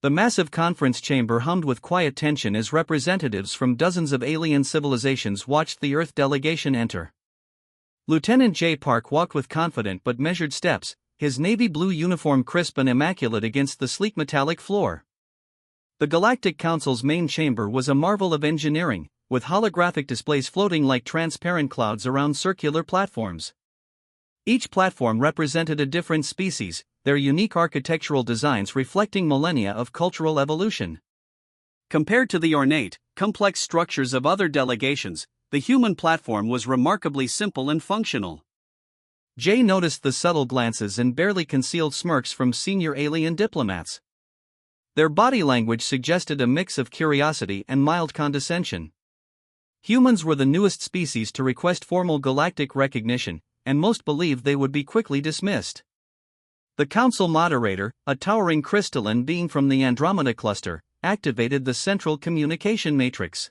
The massive conference chamber hummed with quiet tension as representatives from dozens of alien civilizations watched the Earth delegation enter. Lieutenant J. Park walked with confident but measured steps, his navy blue uniform crisp and immaculate against the sleek metallic floor. The Galactic Council's main chamber was a marvel of engineering, with holographic displays floating like transparent clouds around circular platforms. Each platform represented a different species, their unique architectural designs reflecting millennia of cultural evolution. Compared to the ornate, complex structures of other delegations, the human platform was remarkably simple and functional. Jay noticed the subtle glances and barely concealed smirks from senior alien diplomats. Their body language suggested a mix of curiosity and mild condescension. Humans were the newest species to request formal galactic recognition, and most believed they would be quickly dismissed. The council moderator, a towering crystalline being from the Andromeda cluster, activated the central communication matrix.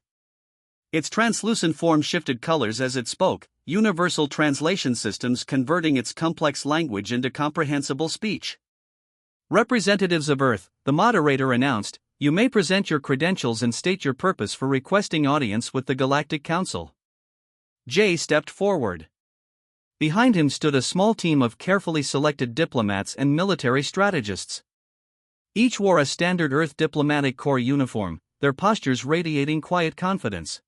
Its translucent form shifted colors as it spoke, universal translation systems converting its complex language into comprehensible speech. Representatives of Earth, the moderator announced, you may present your credentials and state your purpose for requesting audience with the Galactic Council. Jay stepped forward. Behind him stood a small team of carefully selected diplomats and military strategists. Each wore a standard Earth diplomatic corps uniform, their postures radiating quiet confidence.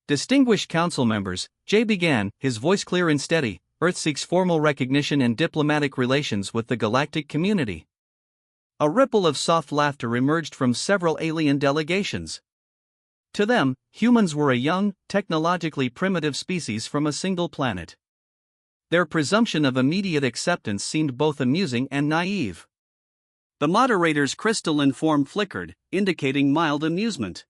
Distinguished council members, Jay began, his voice clear and steady, Earth seeks formal recognition and diplomatic relations with the galactic community. A ripple of soft laughter emerged from several alien delegations. To them, humans were a young, technologically primitive species from a single planet. Their presumption of immediate acceptance seemed both amusing and naive. The moderator's crystalline form flickered, indicating mild amusement.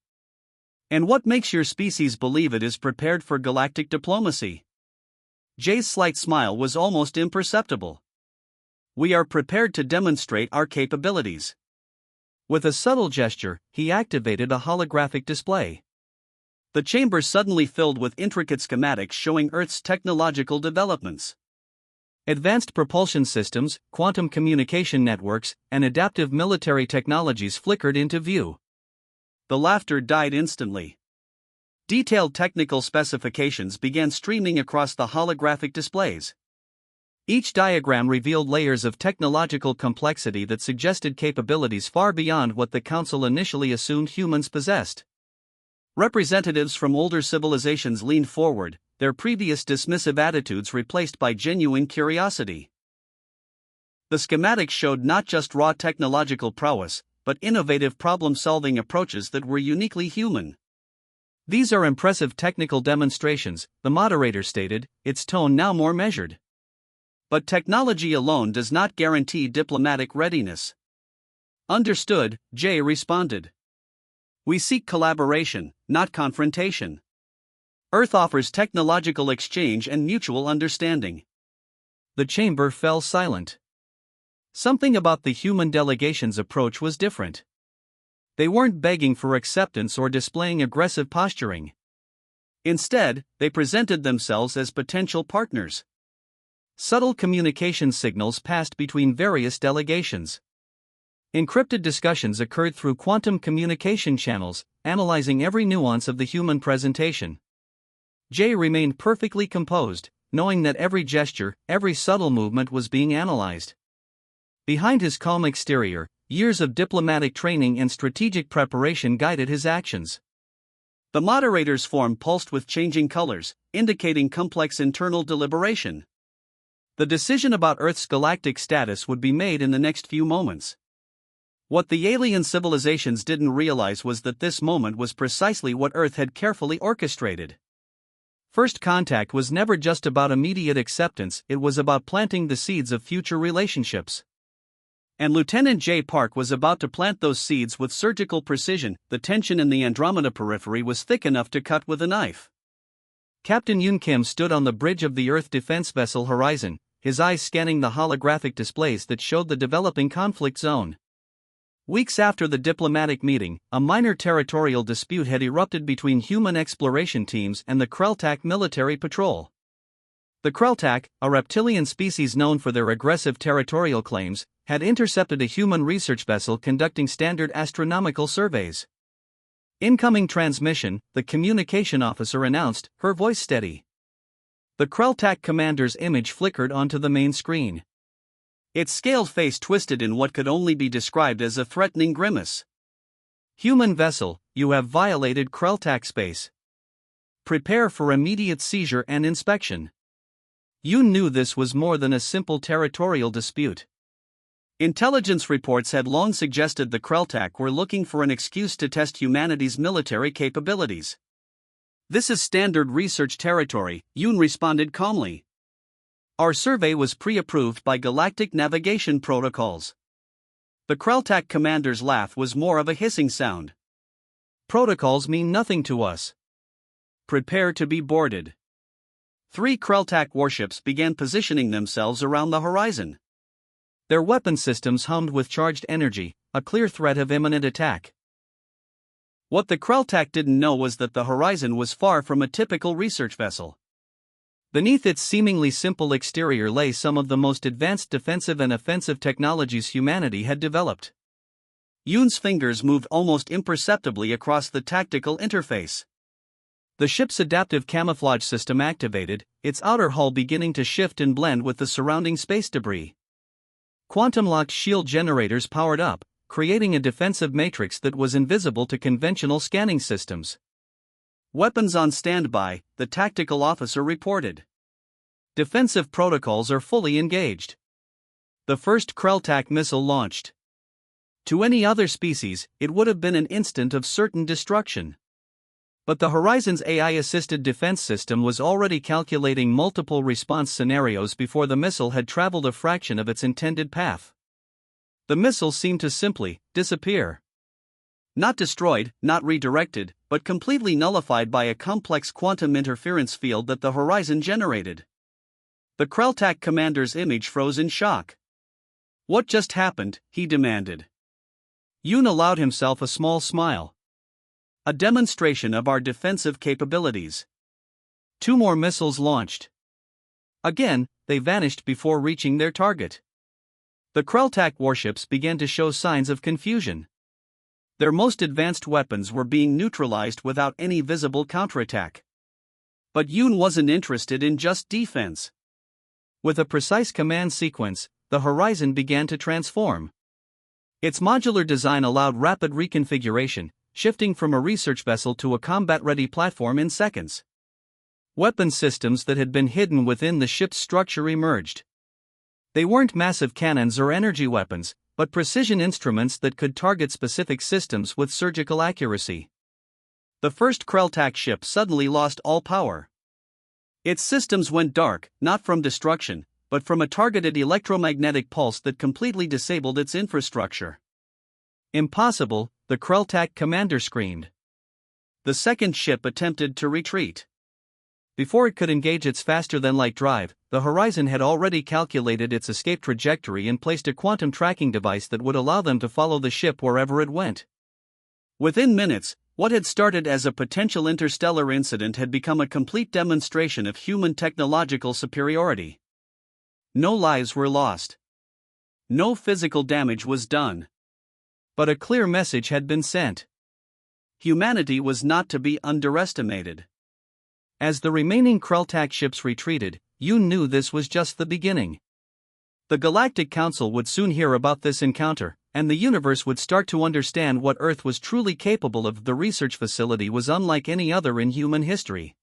And what makes your species believe it is prepared for galactic diplomacy? Jay's slight smile was almost imperceptible. We are prepared to demonstrate our capabilities. With a subtle gesture, he activated a holographic display. The chamber suddenly filled with intricate schematics showing Earth's technological developments. Advanced propulsion systems, quantum communication networks, and adaptive military technologies flickered into view. The laughter died instantly. Detailed technical specifications began streaming across the holographic displays. Each diagram revealed layers of technological complexity that suggested capabilities far beyond what the Council initially assumed humans possessed. Representatives from older civilizations leaned forward, their previous dismissive attitudes replaced by genuine curiosity. The schematics showed not just raw technological prowess, but innovative problem-solving approaches that were uniquely human. These are impressive technical demonstrations, the moderator stated, its tone now more measured. But technology alone does not guarantee diplomatic readiness. Understood, Jay responded. We seek collaboration, not confrontation. Earth offers technological exchange and mutual understanding. The chamber fell silent. Something about the human delegation's approach was different. They weren't begging for acceptance or displaying aggressive posturing. Instead, they presented themselves as potential partners. Subtle communication signals passed between various delegations. Encrypted discussions occurred through quantum communication channels, analyzing every nuance of the human presentation. Jay remained perfectly composed, knowing that every gesture, every subtle movement was being analyzed. Behind his calm exterior, years of diplomatic training and strategic preparation guided his actions. The moderator's form pulsed with changing colors, indicating complex internal deliberation. The decision about Earth's galactic status would be made in the next few moments. What the alien civilizations didn't realize was that this moment was precisely what Earth had carefully orchestrated. First contact was never just about immediate acceptance, it was about planting the seeds of future relationships. And Lieutenant J. Park was about to plant those seeds with surgical precision. The tension in the Andromeda periphery was thick enough to cut with a knife. Captain Yun Kim stood on the bridge of the Earth defense vessel Horizon, his eyes scanning the holographic displays that showed the developing conflict zone. Weeks after the diplomatic meeting, a minor territorial dispute had erupted between human exploration teams and the Kreltak military patrol. The Krelltak, a reptilian species known for their aggressive territorial claims, had intercepted a human research vessel conducting standard astronomical surveys. Incoming transmission, the communication officer announced, her voice steady. The Krelltak commander's image flickered onto the main screen. Its scaled face twisted in what could only be described as a threatening grimace. Human vessel, you have violated Krelltak space. Prepare for immediate seizure and inspection. Yoon knew this was more than a simple territorial dispute. Intelligence reports had long suggested the Krelltak were looking for an excuse to test humanity's military capabilities. This is standard research territory, Yoon responded calmly. Our survey was pre-approved by galactic navigation protocols. The Krelltak commander's laugh was more of a hissing sound. Protocols mean nothing to us. Prepare to be boarded. 3 Krelltak warships began positioning themselves around the horizon. Their weapon systems hummed with charged energy, a clear threat of imminent attack. What the Krelltak didn't know was that the horizon was far from a typical research vessel. Beneath its seemingly simple exterior lay some of the most advanced defensive and offensive technologies humanity had developed. Yoon's fingers moved almost imperceptibly across the tactical interface. The ship's adaptive camouflage system activated, its outer hull beginning to shift and blend with the surrounding space debris. Quantum-locked shield generators powered up, creating a defensive matrix that was invisible to conventional scanning systems. Weapons on standby, the tactical officer reported. Defensive protocols are fully engaged. The first Krelltak missile launched. To any other species, it would have been an instant of certain destruction. But the Horizon's AI-assisted defense system was already calculating multiple response scenarios before the missile had traveled a fraction of its intended path. The missile seemed to simply disappear. Not destroyed, not redirected, but completely nullified by a complex quantum interference field that the Horizon generated. The Krelltak commander's image froze in shock. What just happened? He demanded. Yoon allowed himself a small smile. A demonstration of our defensive capabilities. 2 more missiles launched. Again, they vanished before reaching their target. The Krelltak warships began to show signs of confusion. Their most advanced weapons were being neutralized without any visible counterattack. But Yoon wasn't interested in just defense. With a precise command sequence, the Horizon began to transform. Its modular design allowed rapid reconfiguration, shifting from a research vessel to a combat-ready platform in seconds. Weapon systems that had been hidden within the ship's structure emerged. They weren't massive cannons or energy weapons, but precision instruments that could target specific systems with surgical accuracy. The first Krelltak ship suddenly lost all power. Its systems went dark, not from destruction, but from a targeted electromagnetic pulse that completely disabled its infrastructure. Impossible, the Krelltak commander screamed. The second ship attempted to retreat. Before it could engage its faster-than-light drive, the Horizon had already calculated its escape trajectory and placed a quantum tracking device that would allow them to follow the ship wherever it went. Within minutes, what had started as a potential interstellar incident had become a complete demonstration of human technological superiority. No lives were lost. No physical damage was done. But a clear message had been sent. Humanity was not to be underestimated. As the remaining Krelltak ships retreated, Yoon knew this was just the beginning. The Galactic Council would soon hear about this encounter, and the universe would start to understand what Earth was truly capable of. The research facility was unlike any other in human history.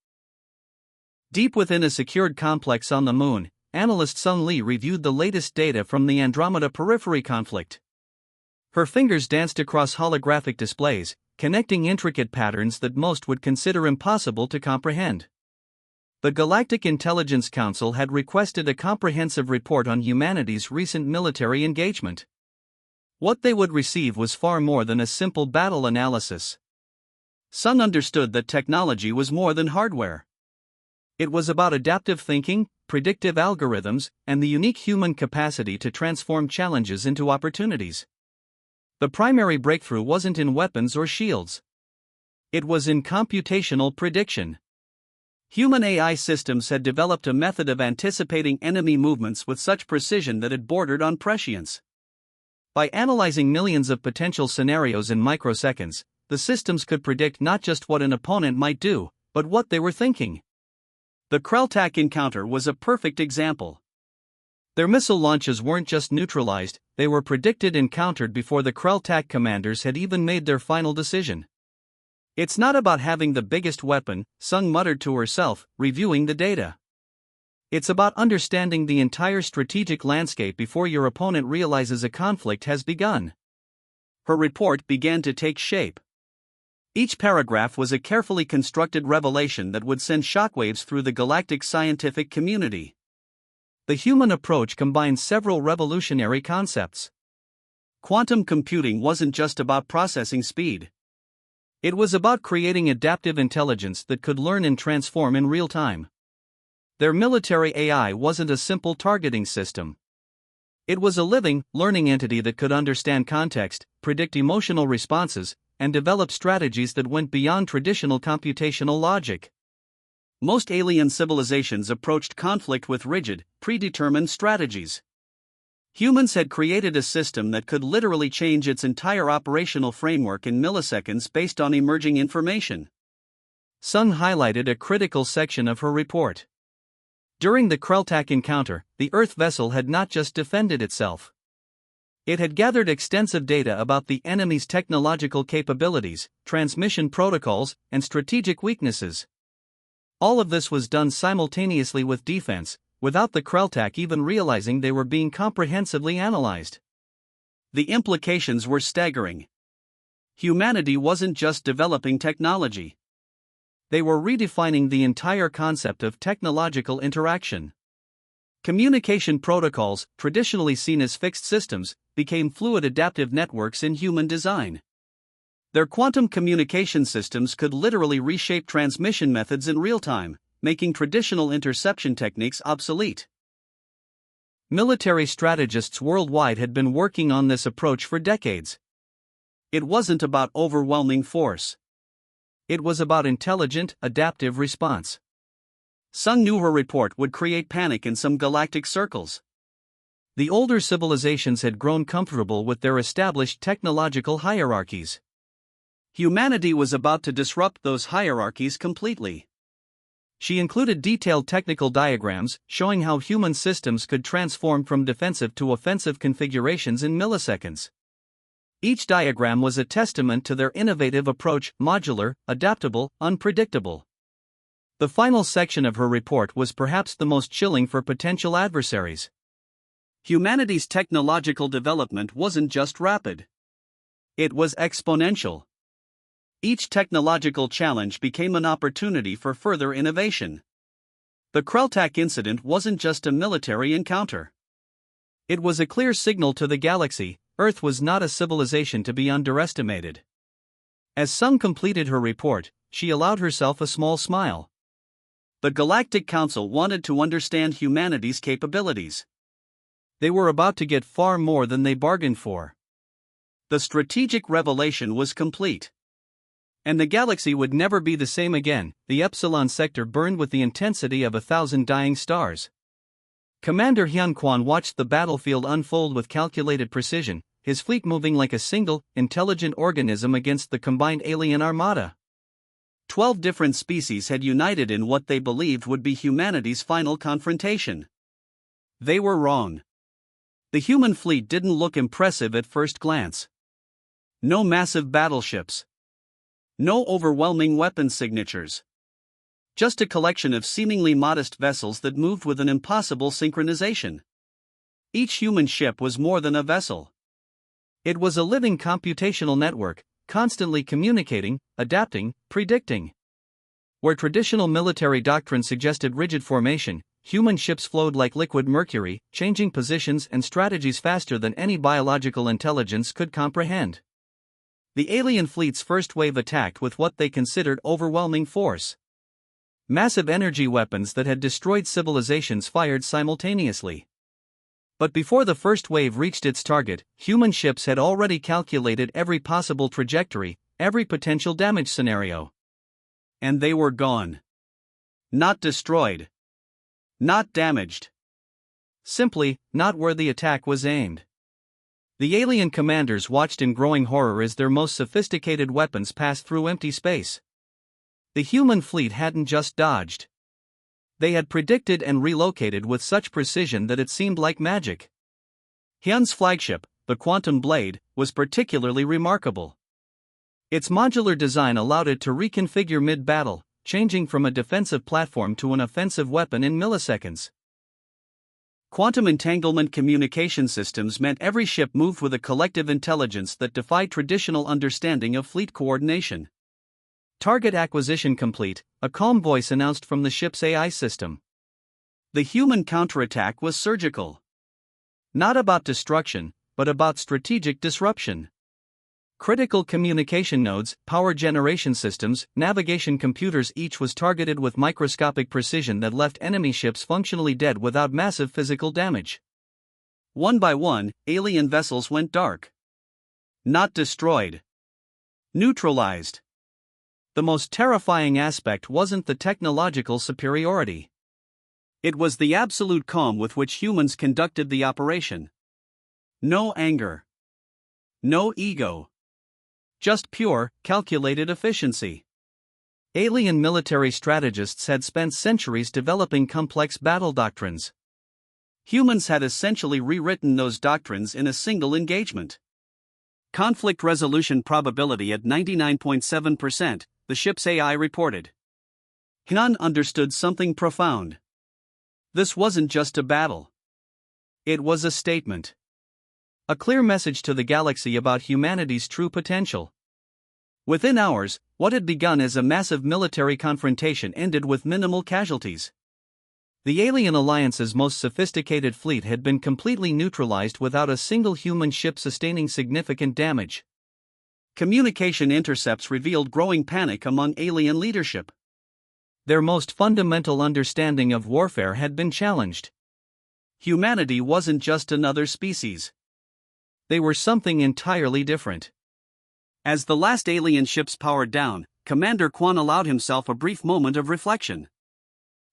Deep within a secured complex on the Moon, analyst Sun Lee reviewed the latest data from the Andromeda Periphery conflict. Her fingers danced across holographic displays, connecting intricate patterns that most would consider impossible to comprehend. The Galactic Intelligence Council had requested a comprehensive report on humanity's recent military engagement. What they would receive was far more than a simple battle analysis. Sun understood that technology was more than hardware. It was about adaptive thinking, predictive algorithms, and the unique human capacity to transform challenges into opportunities. The primary breakthrough wasn't in weapons or shields. It was in computational prediction. Human AI systems had developed a method of anticipating enemy movements with such precision that it bordered on prescience. By analyzing millions of potential scenarios in microseconds, the systems could predict not just what an opponent might do, but what they were thinking. The Krelltak encounter was a perfect example. Their missile launches weren't just neutralized, they were predicted and countered before the Krelltak commanders had even made their final decision. "It's not about having the biggest weapon," Sung muttered to herself, reviewing the data. "It's about understanding the entire strategic landscape before your opponent realizes a conflict has begun." Her report began to take shape. Each paragraph was a carefully constructed revelation that would send shockwaves through the galactic scientific community. The human approach combined several revolutionary concepts. Quantum computing wasn't just about processing speed. It was about creating adaptive intelligence that could learn and transform in real time. Their military AI wasn't a simple targeting system. It was a living, learning entity that could understand context, predict emotional responses, and develop strategies that went beyond traditional computational logic. Most alien civilizations approached conflict with rigid, predetermined strategies. Humans had created a system that could literally change its entire operational framework in milliseconds based on emerging information. Sung highlighted a critical section of her report. During the Krelltak encounter, the Earth vessel had not just defended itself. It had gathered extensive data about the enemy's technological capabilities, transmission protocols, and strategic weaknesses. All of this was done simultaneously with defense, without the Krelltak even realizing they were being comprehensively analyzed. The implications were staggering. Humanity wasn't just developing technology. They were redefining the entire concept of technological interaction. Communication protocols, traditionally seen as fixed systems, became fluid adaptive networks in human design. Their quantum communication systems could literally reshape transmission methods in real time, making traditional interception techniques obsolete. Military strategists worldwide had been working on this approach for decades. It wasn't about overwhelming force. It was about intelligent, adaptive response. Sung knew her report would create panic in some galactic circles. The older civilizations had grown comfortable with their established technological hierarchies. Humanity was about to disrupt those hierarchies completely. She included detailed technical diagrams showing how human systems could transform from defensive to offensive configurations in milliseconds. Each diagram was a testament to their innovative approach: modular, adaptable, unpredictable. The final section of her report was perhaps the most chilling for potential adversaries. Humanity's technological development wasn't just rapid. It was exponential. Each technological challenge became an opportunity for further innovation. The Krelltak incident wasn't just a military encounter. It was a clear signal to the galaxy: Earth was not a civilization to be underestimated. As Sung completed her report, she allowed herself a small smile. The Galactic Council wanted to understand humanity's capabilities. They were about to get far more than they bargained for. The strategic revelation was complete. And the galaxy would never be the same again. The Epsilon sector burned with the intensity of 1,000 dying stars. Commander Hyun Kwan watched the battlefield unfold with calculated precision, his fleet moving like a single, intelligent organism against the combined alien armada. 12 different species had united in what they believed would be humanity's final confrontation. They were wrong. The human fleet didn't look impressive at first glance. No massive battleships. No overwhelming weapon signatures. Just a collection of seemingly modest vessels that moved with an impossible synchronization. Each human ship was more than a vessel. It was a living computational network, constantly communicating, adapting, predicting. Where traditional military doctrine suggested rigid formation, human ships flowed like liquid mercury, changing positions and strategies faster than any biological intelligence could comprehend. The alien fleet's first wave attacked with what they considered overwhelming force. Massive energy weapons that had destroyed civilizations fired simultaneously. But before the first wave reached its target, human ships had already calculated every possible trajectory, every potential damage scenario. And they were gone. Not destroyed. Not damaged. Simply, not where the attack was aimed. The alien commanders watched in growing horror as their most sophisticated weapons passed through empty space. The human fleet hadn't just dodged. They had predicted and relocated with such precision that it seemed like magic. Hyun's flagship, the Quantum Blade, was particularly remarkable. Its modular design allowed it to reconfigure mid-battle, changing from a defensive platform to an offensive weapon in milliseconds. Quantum entanglement communication systems meant every ship moved with a collective intelligence that defied traditional understanding of fleet coordination. Target acquisition complete, a calm voice announced from the ship's AI system. The human counterattack was surgical. Not about destruction, but about strategic disruption. Critical communication nodes, power generation systems, navigation computers, each was targeted with microscopic precision that left enemy ships functionally dead without massive physical damage. One by one, alien vessels went dark. Not destroyed. Neutralized. The most terrifying aspect wasn't the technological superiority. It was the absolute calm with which humans conducted the operation. No anger. No ego. Just pure, calculated efficiency. Alien military strategists had spent centuries developing complex battle doctrines. Humans had essentially rewritten those doctrines in a single engagement. Conflict resolution probability at 99.7%, the ship's AI reported. Hyun understood something profound. This wasn't just a battle. It was a statement. A clear message to the galaxy about humanity's true potential. Within hours, what had begun as a massive military confrontation ended with minimal casualties. The Alien Alliance's most sophisticated fleet had been completely neutralized without a single human ship sustaining significant damage. Communication intercepts revealed growing panic among alien leadership. Their most fundamental understanding of warfare had been challenged. Humanity wasn't just another species. They were something entirely different. As the last alien ships powered down, Commander Kwan allowed himself a brief moment of reflection.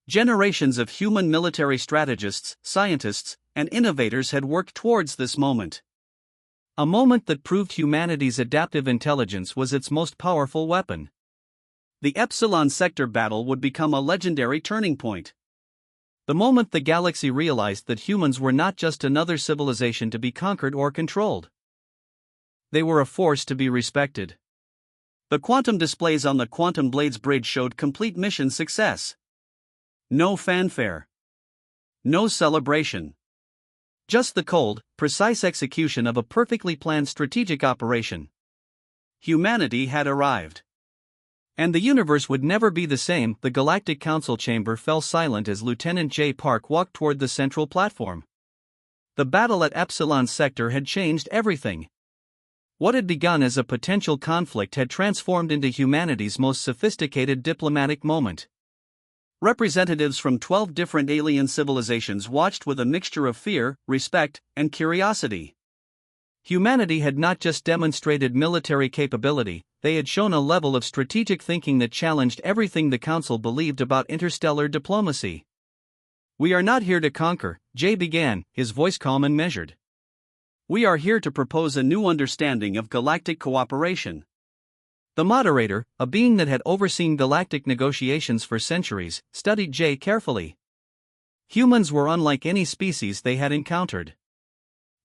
Generations of human military strategists, scientists, and innovators had worked towards this moment. A moment that proved humanity's adaptive intelligence was its most powerful weapon. The Epsilon Sector battle would become a legendary turning point. The moment the galaxy realized that humans were not just another civilization to be conquered or controlled. They were a force to be respected. The quantum displays on the Quantum Blade's bridge showed complete mission success. No fanfare. No celebration. Just the cold, precise execution of a perfectly planned strategic operation. Humanity had arrived. And the universe would never be the same. The Galactic Council chamber fell silent as Lieutenant J. Park walked toward the central platform. The battle at Epsilon Sector had changed everything. What had begun as a potential conflict had transformed into humanity's most sophisticated diplomatic moment. Representatives from 12 different alien civilizations watched with a mixture of fear, respect, and curiosity. Humanity had not just demonstrated military capability, they had shown a level of strategic thinking that challenged everything the Council believed about interstellar diplomacy. "We are not here to conquer," Jay began, his voice calm and measured. "We are here to propose a new understanding of galactic cooperation." The moderator, a being that had overseen galactic negotiations for centuries, studied Jay carefully. Humans were unlike any species they had encountered.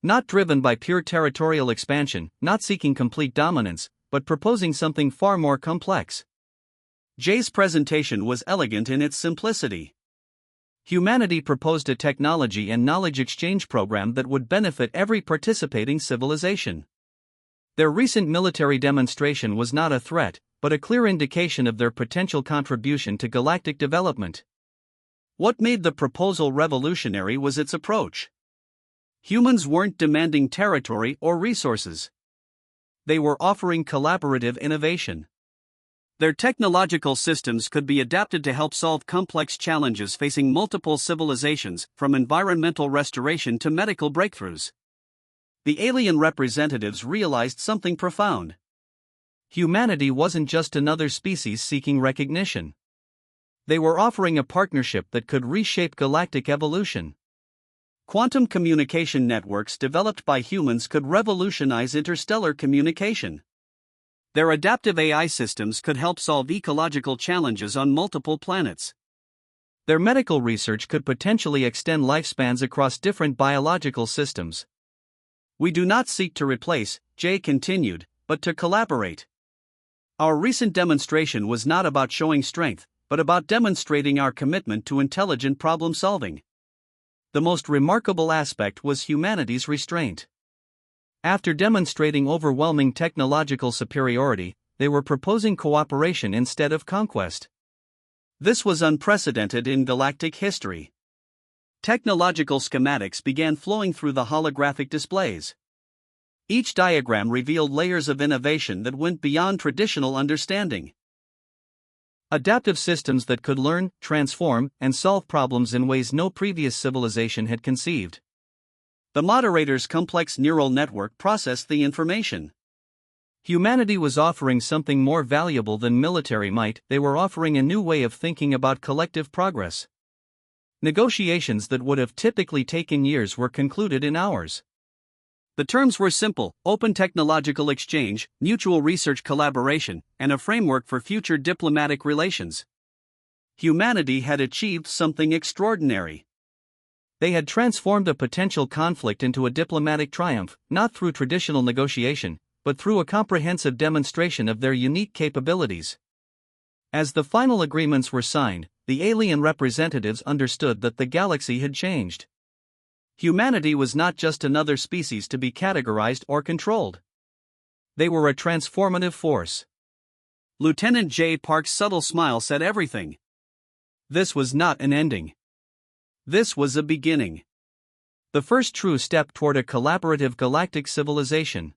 Not driven by pure territorial expansion, not seeking complete dominance, but proposing something far more complex. Jay's presentation was elegant in its simplicity. Humanity proposed a technology and knowledge exchange program that would benefit every participating civilization. Their recent military demonstration was not a threat, but a clear indication of their potential contribution to galactic development. What made the proposal revolutionary was its approach. Humans weren't demanding territory or resources. They were offering collaborative innovation. Their technological systems could be adapted to help solve complex challenges facing multiple civilizations, from environmental restoration to medical breakthroughs. The alien representatives realized something profound. Humanity wasn't just another species seeking recognition. They were offering a partnership that could reshape galactic evolution. Quantum communication networks developed by humans could revolutionize interstellar communication. Their adaptive AI systems could help solve ecological challenges on multiple planets. Their medical research could potentially extend lifespans across different biological systems. We do not seek to replace, Jay continued, but to collaborate. Our recent demonstration was not about showing strength, but about demonstrating our commitment to intelligent problem solving. The most remarkable aspect was humanity's restraint. After demonstrating overwhelming technological superiority, they were proposing cooperation instead of conquest. This was unprecedented in galactic history. Technological schematics began flowing through the holographic displays. Each diagram revealed layers of innovation that went beyond traditional understanding. Adaptive systems that could learn, transform, and solve problems in ways no previous civilization had conceived. The moderator's complex neural network processed the information. Humanity was offering something more valuable than military might. They were offering a new way of thinking about collective progress. Negotiations that would have typically taken years were concluded in hours. The terms were simple: open technological exchange, mutual research collaboration, and a framework for future diplomatic relations. Humanity had achieved something extraordinary. They had transformed a potential conflict into a diplomatic triumph, not through traditional negotiation, but through a comprehensive demonstration of their unique capabilities. As the final agreements were signed, the alien representatives understood that the galaxy had changed. Humanity was not just another species to be categorized or controlled. They were a transformative force. Lieutenant J. Park's subtle smile said everything. This was not an ending. This was a beginning. The first true step toward a collaborative galactic civilization.